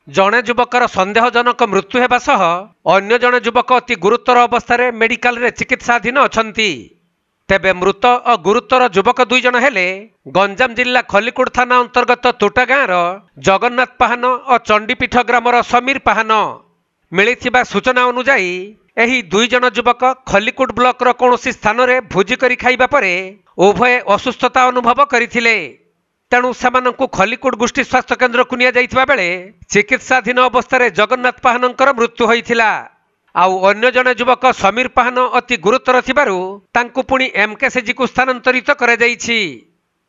जड़े युवकर संदेहजनक मृत्यु हेबा सह अन्य जड़े युवक अति गुरुतर अवस्था मेडिकल रे चिकित्साधीन अछंती। तेबे मृत और गुरुतर युवक दुई जन हेले गंजाम जिला खलिकोट थाना अंतर्गत तोटा गाँव जगन्नाथ पाहान और चंडीपीठ ग्रामर समीर पाहान। मिलिथिबा सूचना अनुसार एही दुई जन युवक खलिकोट ब्लॉक रो कौनसी स्थान रे भोजी करी खाइबा परे उभय असुस्थता अनुभव करथिले। तेणु सेमानंकु खलिकोट गोष्ठी स्वास्थ्य केन्द्र को निया जाइथिबा बेले चिकित्साधीन अवस्था रे जगन्नाथ पाहानंकर मृत्यु होइथिला। आउ अन्य जने युवक समीर पाहान अति गुरुतर थिबारु तांकु पुणी एमकेसीजी को स्थानांतरित करा जाइछि।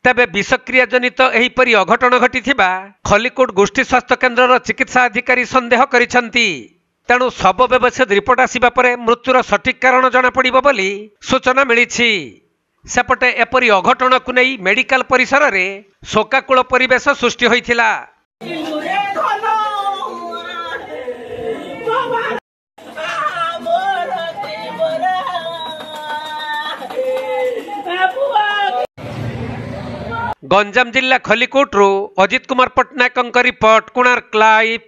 तेबे विषक्रिया जनित एहीपरि अघटन घटिथिबा खलिकोट गोष्ठी स्वास्थ्य केन्द्र चिकित्सा अधिकारी संदेह करिसंती। तेणु शव व्यवच्छेद रिपोर्ट आसिबा परे मृत्युर सठिक कारण जना पड़िबो बोली सूचना मिलिछि। सेपटे एपरि अघटन को नहीं मेडिकल परिसर रे शोकाकुल परिवेश सृष्टि होइथिला। गंजाम जिला खलिकोट अजित कुमार पट्टनायक रिपोर्ट कोणार्क लाइव।